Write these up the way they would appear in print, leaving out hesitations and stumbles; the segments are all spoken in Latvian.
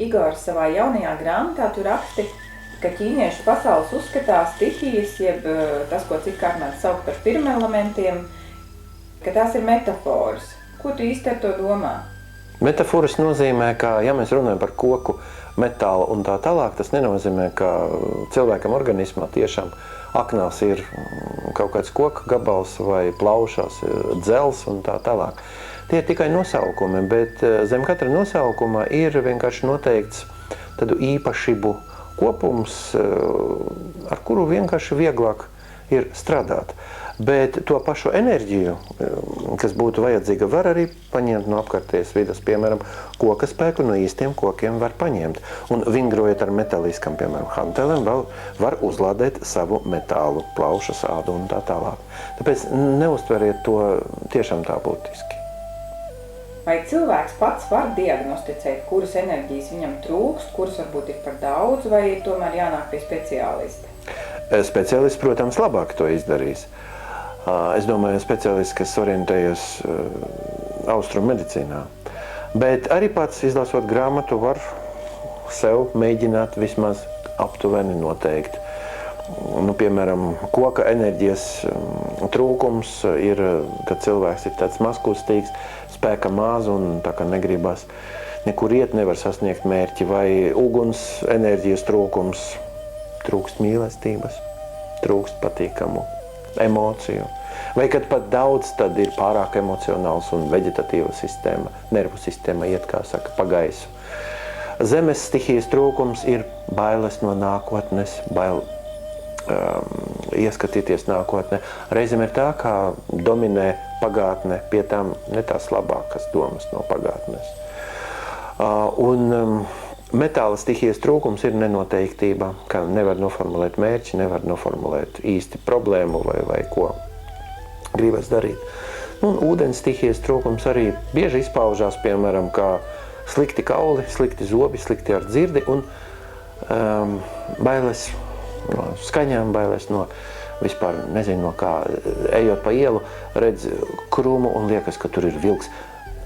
Igor, savā jaunajā grāmatā tu raksti, ka ķīniešu pasaules uzskatās stihijas, jeb tas, ko citkārt mēs saukt par pirmelementiem, ka tās ir metafāras. Ko tu īsti ar to domā? Metafāras nozīmē, ka, ja mēs runājam par koku, metālu un tā tālāk, tas nenozīmē, ka cilvēkam organismā tiešām aknās ir kaut kāds koka gabals vai plaušās dzels un tā tālāk. Tie ir tikai nosaukumi, bet zem katra nosaukuma ir vienkārši noteikts tādu īpašību kopums, ar kuru vienkārši vieglāk ir strādāt. Bet to pašu enerģiju, kas būtu vajadzīga, var arī paņemt no apkārtējas vidas. Piemēram, koka spēku no īstiem kokiem var paņemt. Un vingrojot ar metāliskam, piemēram, hantelēm, var uzlādēt savu metālu, plaušas, ādu un tā tālāk. Tāpēc neuztveriet to tiešām tā būtiski. Vai cilvēks pats var diagnosticēt, kuras enerģijas viņam trūkst, kuras varbūt ir par daudz, vai tomēr jānāk pie speciālista? Speciālists, protams, labāk to izdarīs. Es domāju, speciālists, kas orientējas austrumu medicīnā. Bet arī pats, izlasot grāmatu, var sev mēģināt vismaz aptuveni noteikt. Piemēram, koka enerģijas trūkums ir, kad cilvēks ir tāds mazkustīgs, spēka maz un tā kā negribas nekur iet, nevar sasniegt mērķi, vai uguns enerģijas trūkums, trūkst mīlestības, trūkst patīkamu emociju. Vai kad pat daudz, tad ir pārāk emocionāls un veģetatīva sistēma, nervu sistēma iet, kā saka, pa gaisu. Zemes stihijas trūkums ir bailes no nākotnes, bail ieskatīties nākotnē. Reizēm ir tā, kā dominē pagātne, pie tām ne tās labākas domas no pagātnes. Metāla stihijas trūkums ir nenoteiktība, ka nevar noformulēt mērķi, nevar noformulēt īsti problēmu vai ko gribas darīt. Ūdens stihijas trūkums arī bieži izpaužās, piemēram, kā slikti kauli, slikti zobi, slikti ar dzirdi un bailes no skaņām, bailes no vispār, nezinu no kā, ejot pa ielu, redz krūmu un liekas, ka tur ir vilks.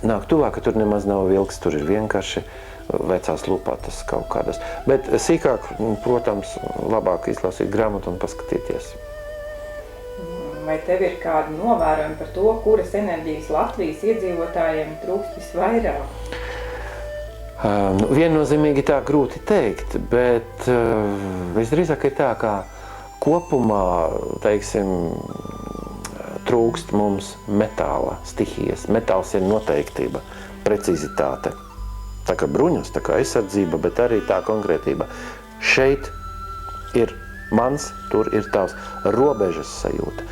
Nāk tuvāk, ka tur nemaz nav vilks, tur ir vienkārši vecās lupātas kaut kādas. Bet sīkāk, protams, labāk izlasīt grāmatu un paskatīties. Vai tev ir kādi novērojumi par to, kuras enerģijas Latvijas iedzīvotājiem trūkst visvairāk? Viennozīmīgi tā grūti teikt, bet visdrīzāk ir tā, ka kopumā, teiksim, trūkst mums metāla stihijas. Metāls ir noteiktība, precizitāte. Tā kā bruņas, tā kā aizsardzība, bet arī tā konkrētība. Šeit ir mans, tur ir tavs, robežas sajūta.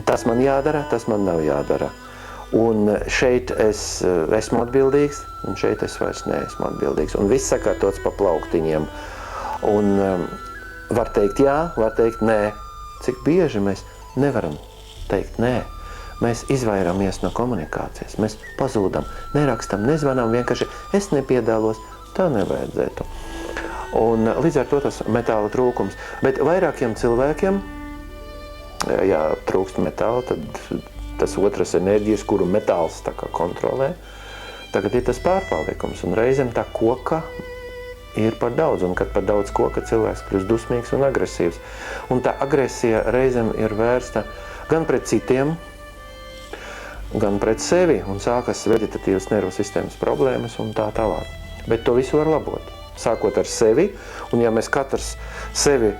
Tas man jādara, tas man nav jādara. Un šeit es esmu atbildīgs, un šeit es vairs neesmu atbildīgs. Un viss sakārtots pa plauktiņiem. Un var teikt jā, var teikt nē. Cik bieži mēs nevaram teikt nē. Mēs izvairāmies no komunikācijas, mēs pazūdam, nerakstam, nezvanām, vienkārši es nepiedālos, tā nevajadzētu. Un līdz ar to tas metāla trūkums. Bet vairākiem cilvēkiem, ja trūkst metāla, tad tas otras enerģijas, kuru metāls tā kā kontrolē, tagad ir tas pārpāliekums. Un reizēm tā koka ir par daudz, un kad par daudz koka cilvēks kļūst dusmīgs un agresīvs. Un tā agresija reizēm ir vērsta gan pret citiem, gan pret sevi, un sākas veģetatīvas nervu sistēmas problēmas un tā tālāk. Bet to visu var labot. Sākot ar sevi, un ja mēs katrs sevi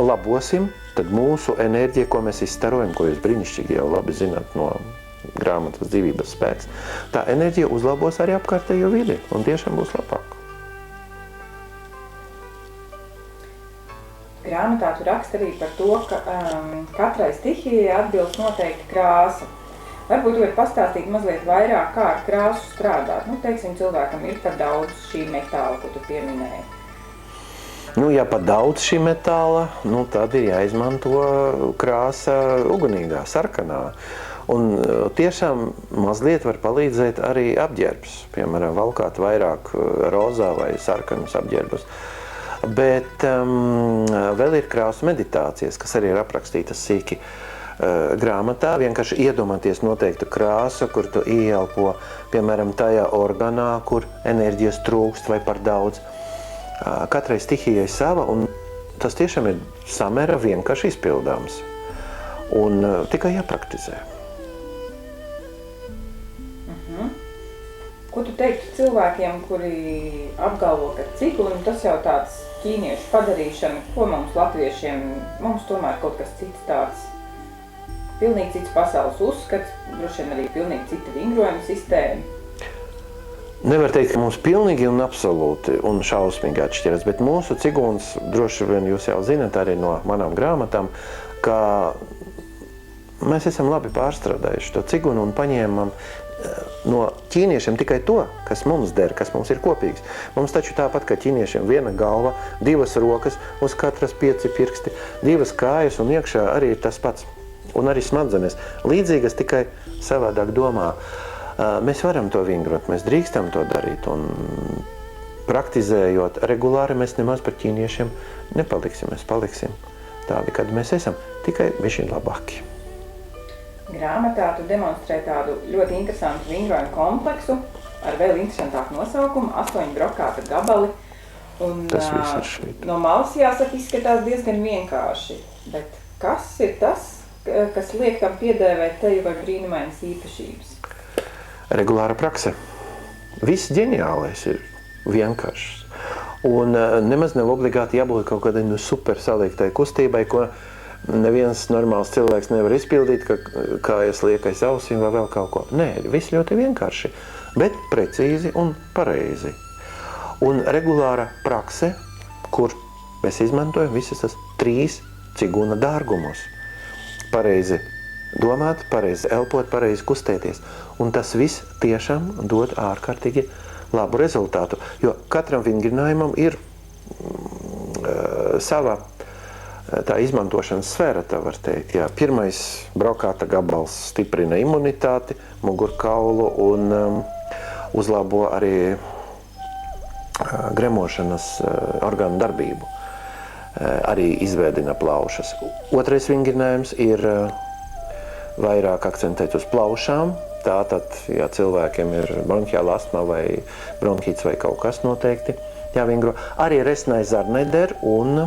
labosim, tad mūsu enerģija, ko mēs izstarojam, ko jūs brīnišķīgi jau labi zināt no grāmatas Dzīvības spēks, tā enerģija uzlabos arī apkārtējo vidi, un tiešām būs labāk. Grāmatā tu raksti arī par to, ka katrai stihijai atbilst noteikti krāsa. Varbūt tu vari pastāstīt mazliet vairāk, kā ar krāsu strādāt. Teiksim, cilvēkam ir par daudz šī metāla, ko tu pieminēji. Ja par daudz šī metāla, tad ir jāizmanto krāsa ugunīgā, sarkanā. Un tiešām mazliet var palīdzēt arī apģērbs. Piemēram, valkāt vairāk rozā vai sarkanus apģērbus. Bet vēl ir krāsu meditācijas, kas arī ir aprakstītas sīki. grāmatā, vienkārši iedomāties noteiktu krāsu, kur tu ieelpo, piemēram, tajā organā, kur enerģijas trūkst vai par daudz. Katrai stihijai sava, un tas tiešām ir samērā vienkārši izpildāms. Un tikai jāpraktizē. Ko tu teiktu cilvēkiem, kuri apgalvo, ka ciguni tas jau tāds ķīniešu padarīšana, ko mums latviešiem, mums tomēr kaut kas cits tāds, pilnīgi cits pasaules uzskats, droši vien arī pilnīgi cita vingrojuma sistēma. Nevar teikt, ka mums pilnīgi un absolūti un šausmīgi atšķiras, bet mūsu ciguns, droši vien jūs jau zināt arī no manām grāmatām, ka mēs esam labi pārstrādājuši to cigunu un paņēmam no ķīniešiem tikai to, kas mums der, kas mums ir kopīgs. Mums taču tāpat kā ķīniešiem viena galva, 2 rokas, uz katras 5 pirksti, 2 kājas un iekšā arī ir tas pats. Un arī smadzenes. Līdzīgas tikai savādāk domā. Mēs varam to vingrot, mēs drīkstam to darīt un praktizējot regulāri mēs nemaz par ķīniešiem nepaliksim. Mēs paliksim tādi, kad mēs esam, tikai bišķiņ labāki. Grāmatā tu demonstrē tādu ļoti interesantu vingrojumu kompleksu ar vēl interesantāku nosaukumu, 8 brokāta gabali. Un, tas viss ir šeit. No malas jāsaka izskatās diezgan vienkārši, bet kas ir tas, kas liek tam piedēvēt teju vai brīnumainas īpašības? Regulāra prakse. Viss ģeniālais ir vienkāršs. Un nemaz nav obligāti jābūt kaut kādai super saliktai kustībai, ko neviens normāls cilvēks nevar izpildīt, kā es lieku aiz ausīm vai vēl kaut ko. Nē, viss ļoti vienkārši, bet precīzi un pareizi. Un regulāra prakse, kur mēs izmantojam visas tas 3 ciguna dārgumus. Pareizi domāt, pareizi elpot, pareizi kustēties. Un tas viss tiešām dod ārkārtīgi labu rezultātu, jo katram vingrinājumam ir sava tā izmantošanas sfēra, tā var teikt. Jā, pirmais brokāta gabals stiprina imunitāti, mugurkaulu un uzlabo arī gremošanas orgānu darbību. Arī izvēdina plaušas. Otrais vingrinājums ir vairāk akcentēt uz plaušām. Tātad, ja cilvēkiem ir bronhiāla astma vai bronhīts vai kaut kas noteikti jāvingro, arī resnai zarnai der un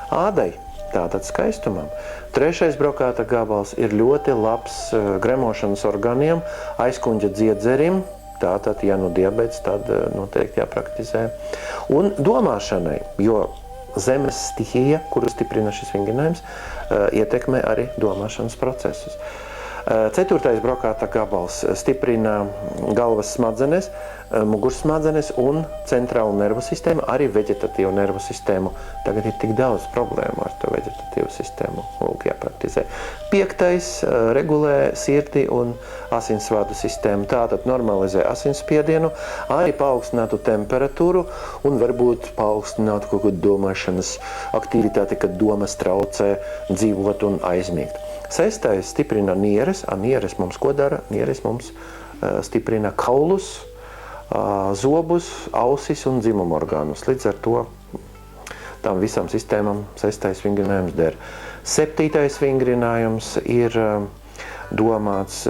ādai, tātad skaistumam. Trešais brokāta gabals ir ļoti labs gremošanas organiem, aizkuņģa dziedzerim, tātad, ja nu diabets, tad noteikti jāpraktizē. Un domāšanai, jo zemes stihija, kuru stiprina šis vingrinājums, ietekmē arī domāšanas procesus. Ceturtais brokāta gabals stiprina galvas smadzenes, mugursmadzenes un centrālu nervu sistēmu, arī veģetatīvu nervu sistēmu. Tagad ir tik daudz problēmu ar to veģetatīvu sistēmu, lūk, jāpraktizē. Piektais regulē sirdi un asinsvadu sistēmu, tātad normalizē asinsspiedienu, arī paaugstinātu temperatūru un varbūt paaugstinātu kaut kādu domāšanas aktivitāti, kad domas traucē dzīvot un aizmigt. Sestais stiprina nieres, nieres mums ko dara? Nieres mums stiprina kaulus, zobus, ausis un dzimumorgānus. Līdz ar to tam visam sistēmam sestais vingrinājums der. Septītais vingrinājums ir domāts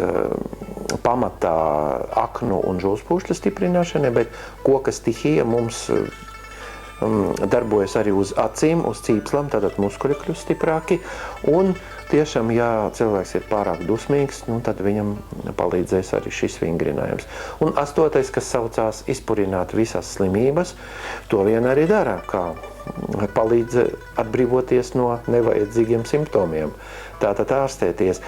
pamatā aknu un žulspūšļu stiprināšanai, bet koka stihija mums darbojas arī uz acīm, uz cīpslām, tātad muskuļi kļūst stiprāki. Un tiešām, ja cilvēks ir pārāk dusmīgs, tad viņam palīdzēs arī šis vingrinājums. Un astotais, kas saucās izpurināt visas slimības, to vien arī dara, kā palīdz atbrīvoties no nevajadzīgiem simptomiem. Tātad ārstēties.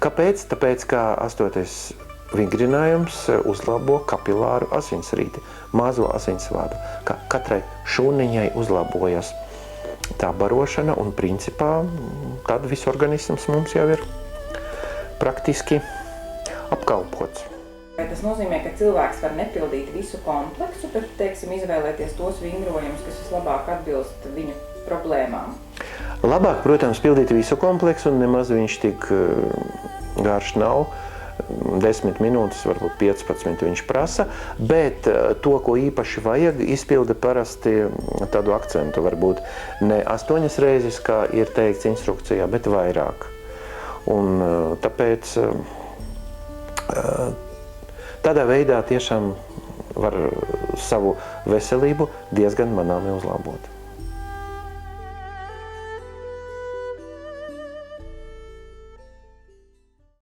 Kāpēc? Tāpēc, ka astotais vingrinājums uzlabo kapilāru asinsrīti, mazo asinsvadu, ka katrai šūniņai uzlabojas tā barošana un principā tad viss organisms mums jau ir praktiski apkalpots. Tas nozīmē, ka cilvēks var nepildīt visu kompleksu, bet, teiksim, izvēlēties tos vingrojumus, kas vislabāk atbilst viņu problēmām. Labāk, protams, pildīt visu kompleksu un nemaz viņš tik garš nav. 10 minūtes, varbūt 15 viņš prasa, bet to, ko īpaši vajag, izpilda parasti tādu akcentu, varbūt ne 8 reizes, kā ir teikts instrukcijā, bet vairāk. Un tāpēc tādā veidā tiešām var savu veselību diezgan manāmi uzlabot.